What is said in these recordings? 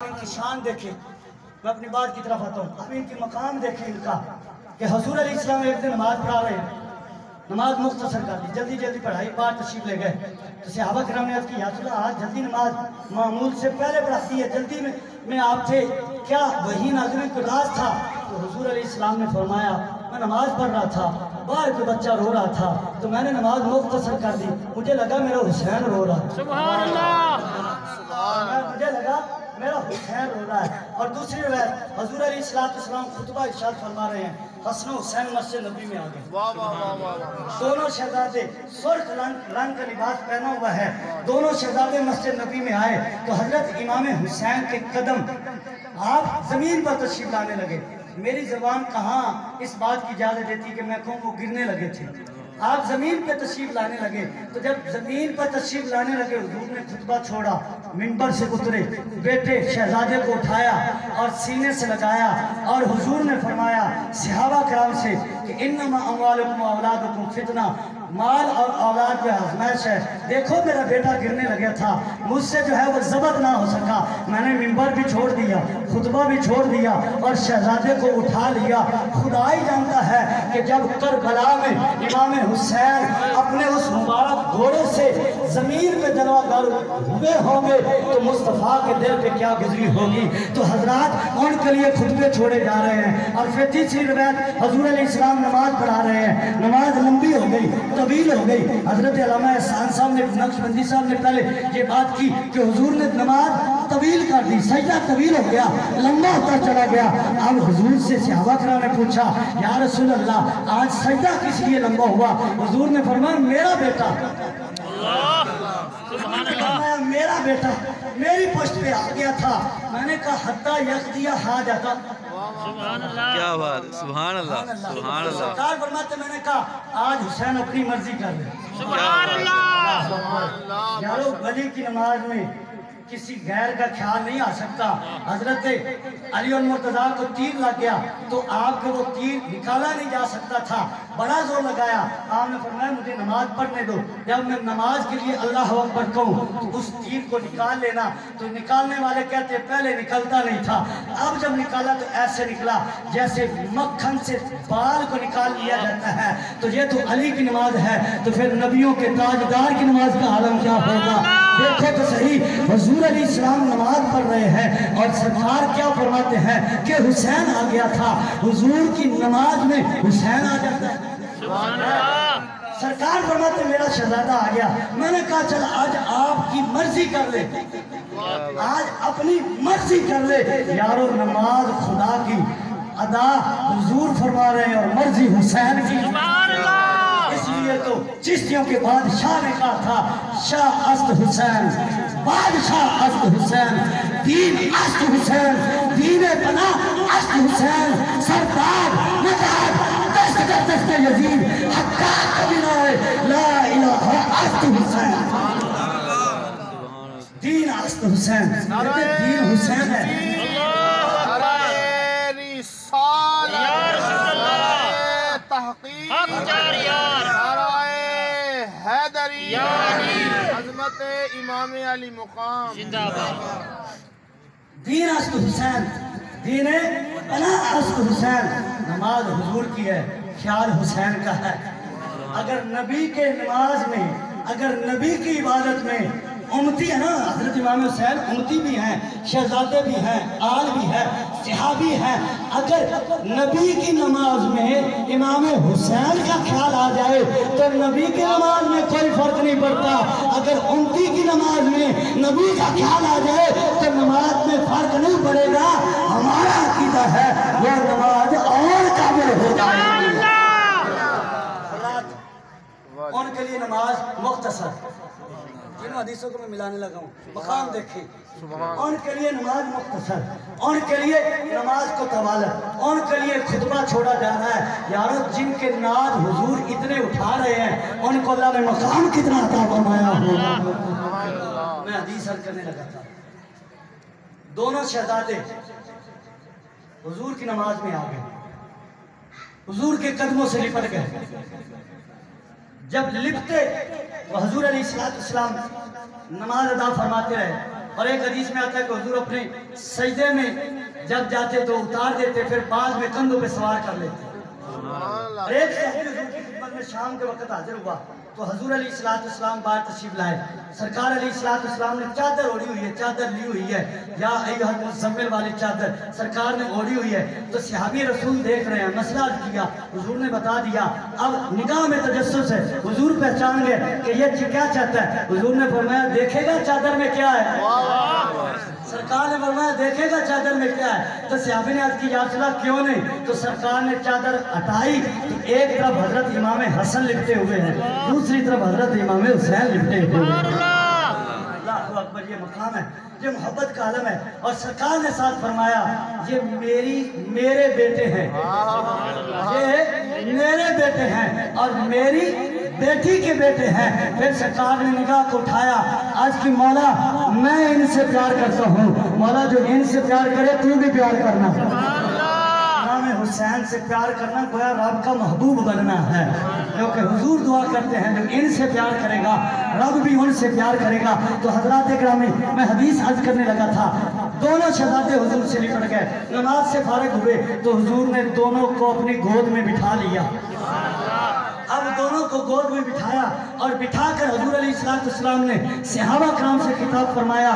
ان کی شان دیکھیں. میں اپنی بات کی طرف آتا ہوں. اب ان کی مقام دیکھیں ان کا کہ حضور علیہ السلام ایک دن نماز پڑھا رہے ہیں. نماز مختصر کر دی, جلدی جلدی پڑھائی, بار تشریف لے گئے. تو صحابہ کرام نے عرض کی یا رسول اللہ آج جلدی نماز معمول سے پہلے پڑھاتی ہے, جلدی میں آپ تھے کیا وحی نازل میں کوئی راز تھا؟ تو حضور علیہ السلام نے فرمایا میں نماز پڑھ رہا تھا, باہر کوئی بچہ رو رہا تھا تو میں نے نماز مختصر کر دی, مجھے لگا میرا حسین رو رہا ہے. سبحان اللہ. مجھے لگا میرا حسین رو رہا ہے. اور دوسری روایت حضور علیہ السلام خطبہ ارشاد فرما رہے ہیں, حسن و حسین مسجد نبی میں آگئے. دونوں شہزادے سرخ رنگ کا لباس پہنا ہوا ہے, دونوں شہزادے مسجد نبی میں آئے تو حضرت امام حسین کے قدم آپ زمین پر تشریف لانے لگے. میری زبان کہاں اس بات کی اجازت دیتی کہ میں کہوں وہ گرنے لگے تھے. آپ زمین پہ تشریف لانے لگے تو جب زمین پر تشریف لانے لگے حضور نے خطبہ چھوڑا, منبر سے اترے, بیٹے شہزادے کو اٹھایا اور سینے سے لگایا اور حضور نے فرمایا صحابہ کرام سے کہ انما اموالکم و اولادکم فتنہ, مال اور اولاد جو آزمائش ہے. دیکھو میرا بیٹا گرنے لگا تھا, مجھ سے جو ہے وہ ضبط نہ ہو سکا, میں نے منبر بھی چھوڑ دیا, خطبہ بھی چھوڑ دیا اور شہزادے کو اٹھا لیا. خدا ہی جانتا ہے کہ جب کربلا میں امام حسین اپنے اس مبارک گھوڑے سے زمین پہ جلوہ گر ہوئے ہوں گے تو مصطفیٰ کے دل پہ کیا گزری ہوگی. تو حضرات ان کے لیے خطبے چھوڑے جا رہے ہیں. اور پھر تیسری روایت حضور علیہ السلام نماز پڑھا رہے ہیں, نماز لمبی ہو گئی, طویل ہو گئی. حضرت علامہ احسان صاحب نے, نقشبندی صاحب نے پہلے یہ بات کی کہ حضور نے نماز طویل کر دی, سجدہ طویل ہو گیا, لمبا ہوتا چلا گیا. اب حضور سے صحابہ کرام نے پوچھا یا رسول اللہ آج سجدہ کس لیے لمبا ہوا؟ حضور نے فرمایا میرا بیٹا, میرا بیٹا میری پشت پہ آ گیا تھا. میں نے کہا حتی یقضی حاجتہ. کیا بات, سبحان اللہ, سبحان اللہ. سرکار فرماتے میں نے کہا آج حسین اپنی مرضی کر لے. سبحان اللہ. یارو ولی کی نماز میں کسی غیر کا خیال نہیں آ سکتا. حضرت علی المرتضیٰ کو تیر لگ گیا تو آپ کو وہ تیر نکالا نہیں جا سکتا تھا, بڑا زور لگایا. آپ نے فرمایا مجھے نماز پڑھنے دو, جب میں نماز کے لیے اللہ اکبر کہوں تو اس تیر کو نکال لینا. تو نکالنے والے کہتے ہیں پہلے نکلتا نہیں تھا, اب جب نکالا تو ایسے نکلا جیسے مکھن سے بال کو نکال لیا جاتا ہے. تو یہ تو علی کی نماز ہے, تو پھر نبیوں کے تاجدار کی نماز کا عالم کیا ہوگا؟ دیکھو تو صحیح, حضور علیہ السلام نماز پڑھ رہے ہیں اور سرکار کیا فرماتے ہیں کہ حسین آ گیا تھا. حضور کی نماز میں حسین آ جاتا ہے. سرکار فرماتے میرا شہزادہ آ گیا. میں نے کہا چل آج آپ کی مرضی کر لے, آج اپنی مرضی کر لے. یارو نماز خدا کی ادا حضور فرما رہے ہیں اور مرضی حسین کی. اس لیے تو چشتیوں کے بادشاہ نے کہا تھا شاہ است حسین, بادشاہ است حسین, دین است حسین, دین پناہ است حسین, سردار مدار دست دست یزید حقاق کبیرہ لا الہ است حسین. دین است حسین, دین حسین ہے. عظمت امام علی مقام زندہ باد. دین است حسین, دین پناہ است حسین. نماز حضور کی ہے, خیال حسین کا ہے. اگر نبی کے نماز میں, اگر نبی کی عبادت میں امتی ہے نا, حضرت امام حسین امتی بھی ہیں, شہزادے بھی ہیں, آل بھی ہیں, صحابی ہیں. اگر نبی کی نماز میں امام حسین کا خیال آ جائے تو نبی کی نماز میں کوئی فرق نہیں پڑتا. اگر امتی کی نماز میں نبی کا خیال آ جائے تو نماز میں فرق نہیں پڑے گا. ہمارا عقیدہ ہے وہ نماز اور قابل ہو جائے گی. ان کے لیے نماز مختصر, جنہوں حدیثوں کو میں ملانے لگا ہوں, مقام دیکھیں. ان کے لیے نماز مختصر, ان کے لیے نماز کو طوالت, ان کے لیے خطبہ چھوڑا جا رہا ہے. یارو جن کے ناز حضور اتنے اٹھا رہے ہیں ان کو اللہ نے مقام کتنا عطا فرمایا ہوگا. میں حدیث عرض کرنے لگا تھا, دونوں شہزادے حضور کی نماز میں آ گئے, حضور کے قدموں سے لپٹ گئے. جب لپٹے تو حضور علیہ السلام نماز ادا فرماتے رہے. اور ایک حدیث میں آتا ہے کہ حضور اپنے سجدے میں جب جاتے تو اتار دیتے، پھر بعد میں کندھوں پہ سوار کر لیتے۔ اور ایک صحابی حضور کی خدمت میں شام کے وقت حاضر ہوا تو حضور علیہ السلام باہر تشریف لائے۔ سرکار علیہ السلام نے چادر اوڑھی ہوئی ہے، چادر لی ہوئی ہے، یا ایھا المزمل والی چادر سرکار نے اوڑھی ہوئی ہے۔ تو صحابی رسول دیکھ رہے ہیں، مسئلہ کیا، حضور نے بتا دیا۔ اب نگاہ میں تجسس ہے، حضور پہچان گئے کہ یہ کیا چاہتا ہے۔ حضور نے فرمایا دیکھے گا چادر میں کیا ہے؟ سرکار نے فرمایا دیکھے گا چادر میں کیا ہے؟ تو صحابی نے عرض کی یا رسول اللہ کیوں نہیں؟ تو سرکار نے چادر ہٹائی تو ایک طرف حضرت امام حسن لپٹے ہوئے ہیں، دوسری طرف حضرت امام حسین لپٹے ہوئے ہیں۔ اللہ اکبر، یہ مقام ہے، یہ محبت کا عالم ہے۔ اور سرکار نے ساتھ فرمایا یہ میرے بیٹے ہیں، یہ میرے بیٹے ہیں اور میری بیٹی کے بیٹے ہیں۔ پھر سرکار نے نگاہ کو اٹھایا، آج کی مولا میں ان سے پیار کرتا ہوں، مولا جو ان سے پیار کرے تو بھی پیار کرنا۔ امام حسین سے پیار کرنا گویا رب کا محبوب بننا ہے، کیونکہ حضور دعا کرتے ہیں جو ان سے پیار کرے گا رب بھی ان سے پیار کرے گا۔ تو حضرات اکرامی، میں حدیث عرض کرنے لگا تھا، دونوں شہزادے حضور سے لپٹ گئے، نماز سے فارغ ہوئے تو حضور نے دونوں کو اپنی گود میں بٹھا لیا۔ اب دونوں کو گود میں بٹھایا اور بٹھا کر حضور علیہ السلام نے صحابہ کرام سے خطاب فرمایا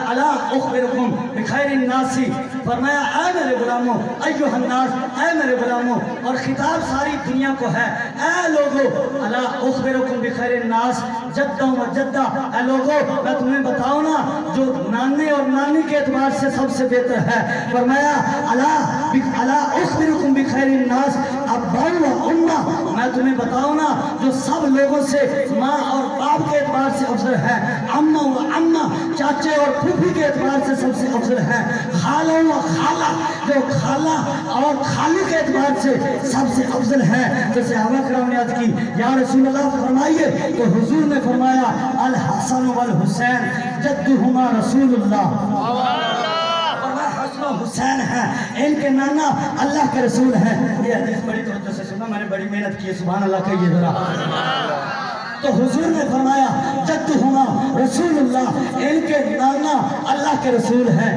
الا اخبرکم بخیر الناس، فرمایا اے میرے غلاموں، ایھا الناس، اے میرے غلاموں، اور خطاب ساری دنیا کو ہے، اے لوگو الا اخبرکم بخیر الناس جدہ و جدہ، اے لوگو میں تمہیں بتاؤں نا جو نانے اور نانی کے اعتبار سے سب سے بہتر ہے۔ فرمایا الا اخبرکم بخیر الناس ابا و امہ، میں تمہیں بتاؤں نا جو سب لوگوں سے ماں اور باپ کے اعتبار سے افضل ہے، اماں و اماں، چاچے اور پھوپھی کے اعتبار سے سب سے افضل ہے، خالہ و خالہ، جو خالہ اور خالو کے اعتبار سے سب سے افضل ہے۔ تو صحابہ کرام نے عرض کی یا رسول اللہ فرمائیے، تو حضور نے فرمایا الحسن والحسین جدہما رسول اللہ، حسین ہیں ان کے نانا اللہ کے رسول ہیں۔ یہ حدیث بڑی توجہ سے سنا، میں نے بڑی محنت کی ہے، سبحان اللہ کہیے ذرا۔ تو حضور نے فرمایا جدہما رسول اللہ، ان کے نانا اللہ کے رسول ہیں۔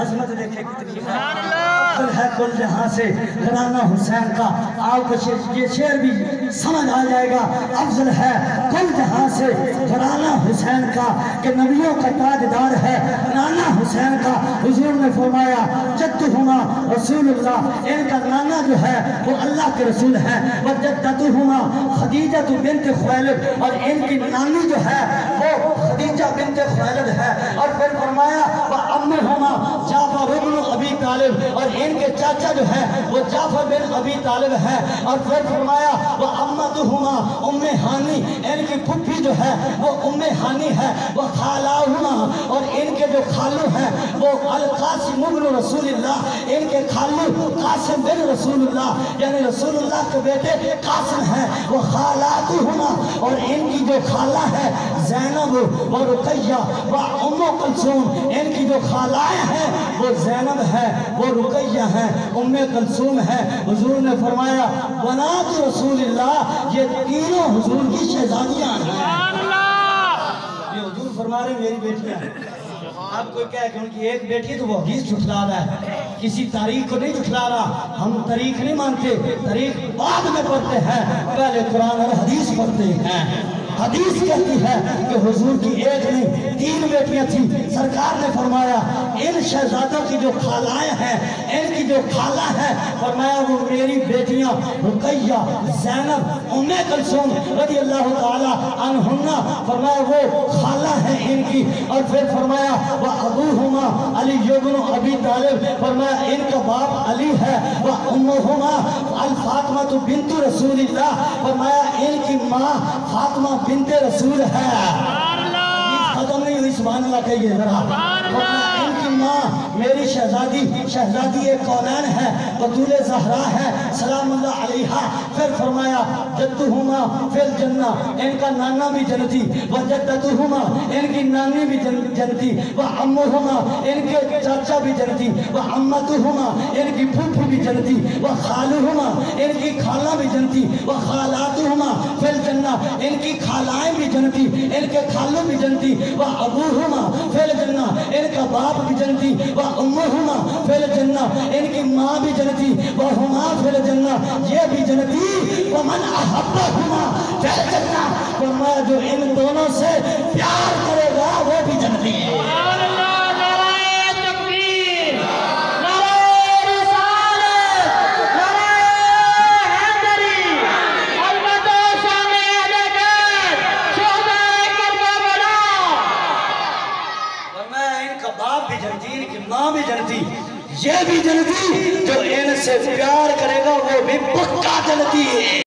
عظمت دیکھیں کتنی افضل ہے کل جہاں سے گھرانہ حسین کا، آپ کو یہ شعر بھی سمجھ آ جائے گا، افضل ہے کل جہاں سے گھرانہ حسین کا، کہ نبیوں کا تاجدار ہے نانا حسین کا۔ حضور نے فرمایا جدہما رسول اللہ، ان کا نانا جو ہے وہ اللہ کے رسول ہے، وجدتہما خدیجہ بنت خویلد، اور ان کی نانی جو ہے وہ خدیجہ بنت خویلد ہے۔ اور پھر فرمایا وَأَمُّهُمَا جعفر بن ابی طالب، اور ان کے چاچا جو ہے وہ جعفر بن ابی طالب ہے۔ اور پھر فرمایا وَأَمَّتُهُمَا ام ہانی، ان کی پھپھی جو ہے وہ ام ہانی ہے۔ وَخَالَاهُمَا، اور ان کے جو خالو ہیں وہ القاسم بن رسول اللہ، ان کے خالو قاسم بن رسول اللہ، یعنی رسول اللہ کے بیٹے قاسم ہیں۔ وَخَالَاتُهُمَا، اور ان کی جو خالہ ہے زینب و رقیہ و ام کلثوم، ان کی جو خالائیں ہیں وہ زینب ہے، وہ رقیہ ہیں، ام کلثوم ہے۔ حضور نے فرمایا بنات رسول اللہ، یہ تینوں حضور کی شہزادیاں ہیں۔ یہ حضور فرما رہے میری بیٹیاں ہیں۔ آپ کو کیا ہے کہ ان کی ایک بیٹی تو وہ حدیث جھٹلا رہا ہے، کسی تاریخ کو نہیں جھٹلا رہا۔ ہم تاریخ نہیں مانتے، تاریخ بعد میں پڑھتے ہیں، پہلے قرآن اور حدیث پڑھتے ہیں۔ حدیث کہتی ہے کہ حضور کی ایک نہیں 3 بیٹیاں تھیں۔ سرکار نے فرمایا ان شہزادوں کی جو خالائیں ہیں، ان کی جو خالہ ہے، فرمایا وہ میری بیٹیاں رقیہ، زینب، ام کلثوم رضی اللہ تعالی عنہن، فرمایا وہ خالہ ہیں ان کی۔ اور پھر فرمایا وَأَبُوهُمَا عَلِيُّ بْنُ أَبِي طَالِبٍ، فرمایا ان کا باپ علی ہے۔ وَأُمُّهُمَا الفاطمہ بنت رسول اللہ، فرمایا ان کی ماں فاطمہ بنت رسول ہے۔ ختم نہیں ہوئی، سبحان اللہ کہیے ذرا۔ ان کی ماں میری شہزادی کونین ہے، بطول زہرا ہے سلام اللہ علیہا۔ پھر فرمایا جدہما فی الجنہ، ان کا نانا بھی جنتی، وجدتہما ان کی نانی بھی جنتی، وعمہما ان کے چاچا بھی جنتی، وعمتہما ان کی پھوپھی بھی جنتی، وخالہما ان کی خالہ بھی جنتی، وخالاتہما فی الجنہ ان کی خالائیں بھی جنتی، ان کے خالوں بھی جنتی، وابوہما فی الجنہ ان کا باپ بھی جنتی، وامہما فی الجنہ ان کی ماں بھی جنتی، وہما فی الجنہ یہ بھی جنتی، ومن احبہما فی الجنہ فرمایا جو ان دونوں سے پیار کرے گا وہ بھی جنتی ہے۔ ماں بھی جنتی، یہ بھی جنتی، جو ان سے پیار کرے گا وہ بھی پکا جنتی ہے۔